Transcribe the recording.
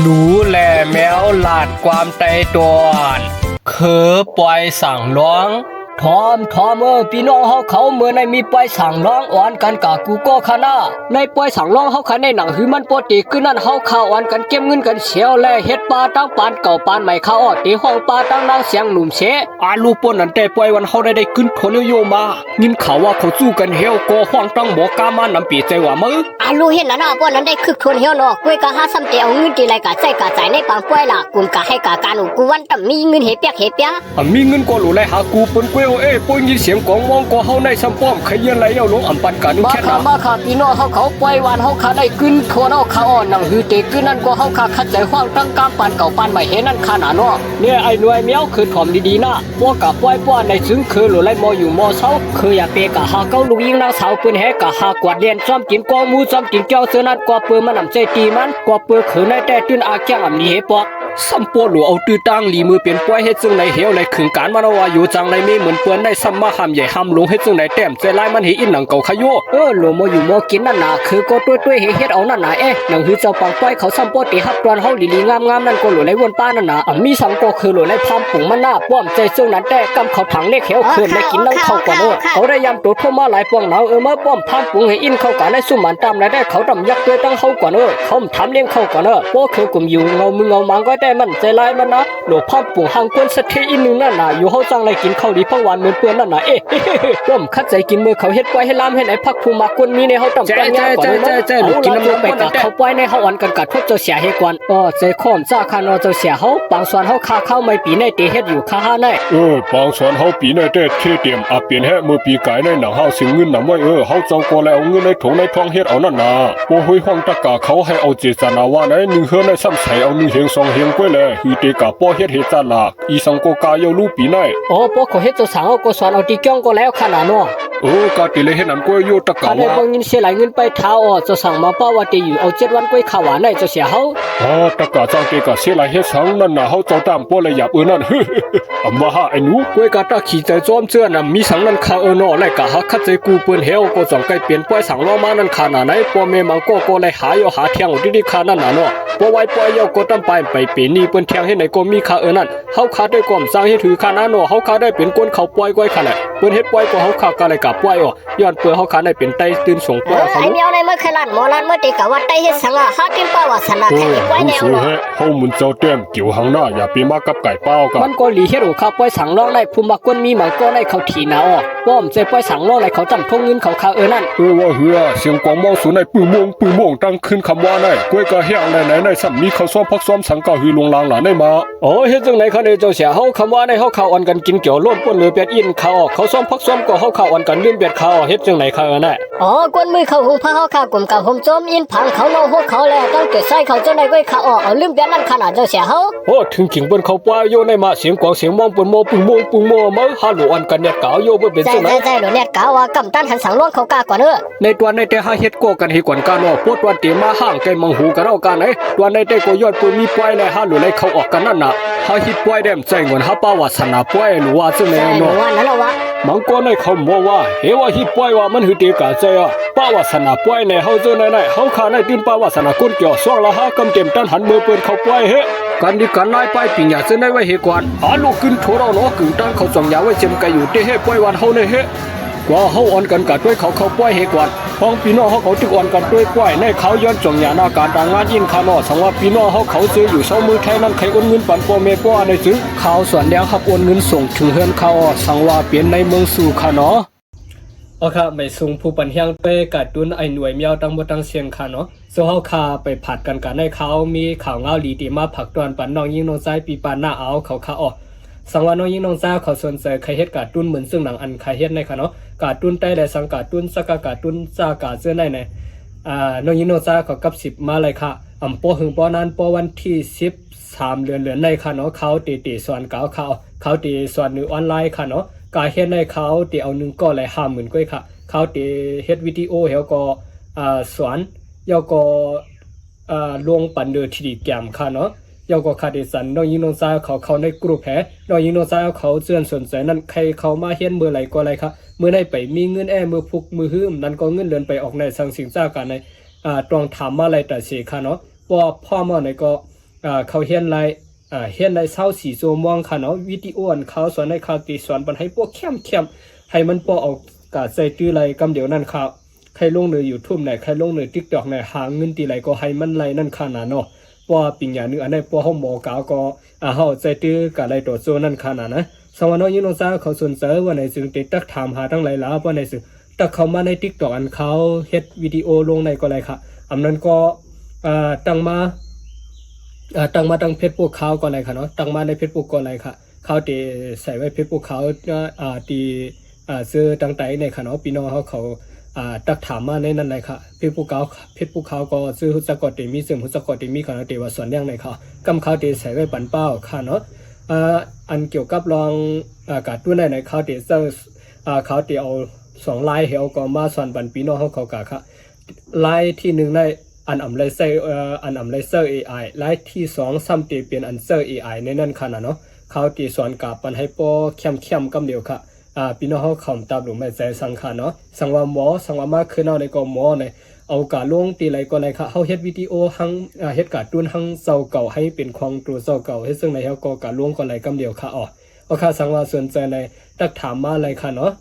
หนูแลแมวหลาดความใจตัวคือปล่อยสั่งร้องทอมพี่น้องเขาเมื่อในมีปล่อยสั่งร้องอ่อนกันกะกูก็คณะในปล่อยสั่งร้องเขาในหนังหือมันปกติคือนั่นเขาข่าวอ่อนกันเก็บเงินกันเชียวแลเฮ็ดปลาตั้งปานเก่าปานใหม่เขาออดตีห้องปลาตั้งนางเสียงหนุ่มเสอาลูปนนั่นแต่ปล่อยวันเขาได้ขึ้นโทนโยมายินข่าวว่าเขาสู้กันเฮวก็ห้องตั้งบอกกามานำปีใจว่ามืออาลูเห็นแล้วนะพวกนั้นได้คึกทวนเฮวเนาะกล้วยกะหาซ้ำเตเอาเงินตีไรกะใจกะใจในปางป่วยล่ะกุมกะให้กะการกูวันต่ำมีเงินเฮเปียกมีเงินก็หลุเลยหากูปนกล้วยเอ้ปนยินเสียงกองมองก็เฮาในซ้ำป้อมขยันไหลเอาลงอันปันกันแค่นั้นมาค่ะพี่น้องเขาปล่อยวันเขาได้ขึ้นโทนเอาขาอ่อนหนังหือเตขึ้นนั่นก็เขาคัดใจห้องตั้งกามปานเก่าปานใหม่เห็นนั่นขนาดเนาะเนี่ยไอ้หน่วยเมียวคือถ่อมดีๆนะพวกกะปล่อยป้อนในซึ้งคือหลุเลยมออยู่มอเศร้าคืออย่าเปกะหาเก้าลูกยิงนางสาวปืนแหกะหากวาดเรียนซ้อมกินกอมูซ้อมกินเจ้าเสือนัดกว่าปืนมันนำใจตีมันกว่าปืนขืนในแต่ตื้นอาแก้งอ่ำนี้เฮปอกสัมปวหลัวเอาตื้อตั้งลีมือเปลี่ยนป่วยให้จึงในเหี่ยวในขึงการมันว่าอยู่จังในมีเหมือนเปื้อนได้ซ้ำมาหำใหญ่หำลงให้จึงในแต้มใจลายมันเฮอินหนังเก่าขยุหลัวมออยู่มอกินนั่นน่ะคือก็ตัวเฮ็ดเอานั่นน่ะหนังหือเจ้าปังป่วยเขาซ้ำปอตีฮับตอนเฮาลีงามนั่นก็หลัวในวนป้านั่นน่ะมีสังก็คือหลัวในพามปุ๋งมันหน้าป้อมใจซึ่งนั้นแต่กำเขาถังเล็กเหี่ยวคืนได้กินนั่งเข้าก่อนเขาได้ยำตัวทั่วมาหลายปองหนาวมาป้อมพามปุ๋งให้อินเข้ากันในสุ่มมันตามได้เขาดำยักตัวตั้งเข้าก่อนเขาทำเลี้ยงเข้าก่อนป้อคือกลุ่มอยู่เงามึงเงามังก็ได้มันใจลายมันนะหลวงพ่อปู่หางกวนสะเทอีนึงนั่นน่ะอยู่เฮาจังไรกินข้าวดีพังวันเหมือนเปื้อนนั่นน่ะร่มคัดใจกินมือเขาเฮ็ดปล่อยให้ลามให้ไหนพักภูมากวนมีในเฮาต้องปัญญาก่อนหลูกกินน้ำลงไปกับเขาปล่อยในเฮาอ่อนกันกัดทุบเจ้าเสียให้ก่อนใจคอมซ่าคานอเจ้าเสียเฮาปางสวนเฮาคาเข้าไม่ปีในเตเฮ็ดอยู่คาหาในปางสวนเฮาปีในเตเทเตรียมอาเปลี่ยนแฮมือปีกายในหนังเฮาสิเงินนำไว้เฮาเจ้าก็แล้วเอาเงินในถุงในท้องเฮ็ดเอานั่นน่ะบ่ห้อยห้องตะกะเขาให้เอาเจตนาว่าในนึงเฮือในซ้ำใส่เอานึงเฮง2เฮงก้วยแลฮือเตกะป้อเฮ็ดเฮ็ดจันล่ะอีสังโกกายลูปีในป้อเขาเฮ็ดเจ้าสังเอาก็สอนเอาตีจ้องก็แล้วขนาดเนาะกะติเลยเฮ็ดนั่นก้วยอยู่ตะกะว่าบ่ยินเสียหลายเงินไปเท้าเจ้าสังมาป้าว่าติอยู่เอา7วันก้วยข้าวหวานในเจ้าเสียเฮาตะกะจังเตกะเสียหลายเฮ็ดสังนั่นน่ะเฮาเจ้าตามป้อเลยหยับนั่นอำว่าหาไอ้หนูก้วยกะตะขี้ใจจ้อมเสื้อน่ะมีสังนั่นคาเนาะและกะฮักคัดใจกูเปิ้นเฮวก็จังไกเปลี่ยนป้อยสังล้อมานั่นขนาดไหนป้อแม่มังก็เลยหาอยู่หาเที่ยงดิๆคานั่นน่ะเนาะป้อไว้ป้อยยก็ตำไปปีนี้เปิ้นเที่ยงให้ไหนก็มีคานั่นเฮาคาได้ก่อมสร้างให้ถือคานาเนาะเฮาคาได้เป็นก้นเขาปล่อยก้อยขนาดเปิ้นเฮ็ดปล่อยก็เฮาคาก็เลยกะปล่อยย้อนเปิ้นเฮาคาได้เป็นไตตื่นสงปล่อยเขาไอ้เมียวในเมื่อเคยลั่นหมอลั่นเมื่อตีกะว่าไตเฮ็ดสังหากินป้าวาสนาแค่ปล่อยแนวเนาะเฮามุนเจ้าแต้มเกี่ยวหังหน้าอย่าไปมากับไก่เป้ากันมันก็หลีเฮ็ดคาปล่อยสังร้องในภูมิบักก้นมีหมังก็ในเขาถีนาป้อมใจปล่อยสังร้องในเขาจำทงเงินเขาคานั่นว่าเฮือเสียงกองมองสูในปื้มวงตั้งขึ้นคำว่าในก้วยกะเฮียงไหนในซ้ำมีเขาซ้อมพักซ้อมสังกะฮือลงลางหลานได้มาเฮ็ดจังไหนคะเนี่ยเจ้าเสียเฮาคำว่าในเฮาข่าวอ่อนกันกินเกี่ยวล้วนป่นเหลือเป็ดอินเขาซ้อมพักซ้อมก็เฮาข่าวอ่อนกันลืมเป็ดเขาเฮ็ดจังไหนคะน่ะกวนมือเขาหุงพาเฮาข่าวกลุ่มกับห่มโจมอินผังเขาเนาหัวเขาแลต้องเกิดใส่เขาจังได๋ก้อยข่าวเอาลืมเป็ดนั่นขนาดเจ้าเสียเฮาถึงขิงเปิ้นเขาปล่อยโยในมาเสียงกวางเสียงมองป่นโมปึงโมมาหาหลอ่อนกันเนี่ยกาวโยบ่เป็นจังไหนใช่ๆๆเนี่ยกาวว่ากำตันหันสังล้วนเขากาก่อนในตัวในแต่หาเฮ็ดก็กันให้ก่อนกันปวดวันเตมาห้างไกมังหูกันเอากันไหนตัวในแต่ก็ยอดปืนมีปล่อยในหาหลุเลยเขาออกกันนั่นน่ะหาฮิตปล่อยแดมใจเงินหาป้าวาสนาปล่อยหรือว่าจังไหนเนาะว่านั่นล่ะวะมังก็ในเขาบอกว่าเฮว่าฮิตปล่อยว่ามันหือเตกะใจป้าวาสนาปล่อยในเฮาเจอในเฮาขาในตื่นป้าวาสนาคนเกี่ยวซ่องละหากำเต็มตันหันมือเปิ้นเขาปล่อยเฮกันดีกันนายไปปิญญาเส้นได้ไว้เฮกวนลูกขึ้นโทเราเนาะกึ่งตั้งเขาจองยาไว้เจมไกอยู่เตเฮปล่อยวันเฮาในเฮกว่าเฮาอ่อนกันกัดด้วยเขาปล่อยเฮกวนพ้องพี่น้องเขาตึกอ่อนกันด้วยปล่อยในเขาย้อนจองยาหน้าการต่างงานยินคาเนาะสังว่าพี่น้องเขาซื้ออยู่2มือแท้นั้นใครโอนเงินปันพ่อแม่ป้อในซื้อข่าวส่วนแล้วครับโอนเงินส่งถึงเฮือนเขาสังว่าเปลี่ยนในเมืองสู่คาเนาะค่ะไม่ส่งผู้ปัญญาไปกัดตุนไอหน่วยเมียวตั้งบ่ตั้งเสียงค่ะเนาะโซเฮาคาไปผัดกันในเขามีข่าวเงาหลีตีมาผักตอนปันน้องยิงน้องใจปีปานหน้าเอาเขาสังว่าน้องยิงน้องใจเขาสนใจใครเฮ็ดกัดตุนเหมือนซึ่งหนังอันใครเฮ็ดในค่ะเนาะกัดตุนใต้ได้สังกัดตุนสักกัดตุนซากาเสื้อในน้องยิงน้องใจเขากับ10มาเลยค่ะป้อหึงป้อนั้นป้อวันที่13เดือนในค่ะเนาะเขาตีสอนเก่าเขาตีสอนออนไลน์ค่ะเนาะกาเฮ็ดในเขาตีเอา1ก็เลย50,000ก้อยค่ะเขาตีเฮ็ดวิดีโอเฮาก็สอนยาก็ลงปันเดอที่ดีแกมค่ะเนาะยาก็คาดิสันน้องยิงน้องสาวเขาในกลุ่มแพ้น้องยิงน้องสาวเขาเจือนสนใจนั่นใครเขามาเฮ็ดมื้อไหลก็ไรค่ะมื้อใดไปมีเงินมือพุกมือหื้มนั่นก็เงินเดือนไปออกในสังสิงจ้ากันในตรองถามมาอะไรแต่สิค่ะเนาะว่าพ่อมาไหนก็ เขาเฮียนไรเฮียนไรเศร้าสีโซมองค่ะเนาะวิดีโออันเขาสอนในข่าวตีสอนปันให้พวกเข้มให้มันปอเอากาใส่ตื้อไรกำเดียวนั่นค่ะใครลงใน YouTube ไหนใครลงใน TikTok ไหนหาเงินตีไรก็ให้มันไรนั่นค่ะนะเนาะป้อปิงอย่างนึงอันไหนป้อเฮาหมอกาวก็เฮาใจตื้อกะไรตัวโซนั่นค่ะนะสวัสดียินดีต้อนรับเข้าสู่ว่าในซึ่งติดตักถามหาทั้งหลายหลายว่าในซึ่งตักเข้ามาใน TikTok อันเขาเฮ็ดวิดีโอลงในก็ไรค่ะอันนั้นก็ตั้งมาตั้งเพจพวกเขาก็ไรค่ะเนาะตั้งมาในเพจพวกก็ไรค่ะเขาตีใส่ไว้เพจพวกเขาตีซื้อตั้งใจในค่ะเนาะพี่น้องเขาตักถามมาในนั้นเลยค่ะเพจพวกเขาก็ซื้อหุสกอตีมีซึ่งหุสกอตีมีค่ะตีว่าส่วนยังในเขากำเขาตีใส่ไว้ปันเป้าค่ะเนาะอันเกี่ยวกับรองการตู้ในเขาตีเซอร์เขาตีเอา2ลายเหวก็มาส่วนปันพี่น้องเขากะค่ะลายที่1ในอันอำไลเซอร์AI ลายที่2ซ้ำตีเป็นอันเซอร์ AI ในนั้นค่ะเนาะเขาตีสอนกับปันให้ปอเข้มกำเดียวค่ะพี่น้องเขาตามหลุมไม่ใจสังค่ะเนาะสังว่าหมอสังว่ามาคือเอาในก็หมอในเอากาลงตีไรก็ไรค่ะเฮาเฮ็ดวิดีโอหังเฮ็ดการ์ตูนหังเซาเก่าให้เป็นของตัวเซาเก่าให้ซึ่งในเฮาก็กาลงก็ไรกำเดียวค่ะเอาค่ะสังว่าสนใจในตักถามมาอะไรค่ะเนาะ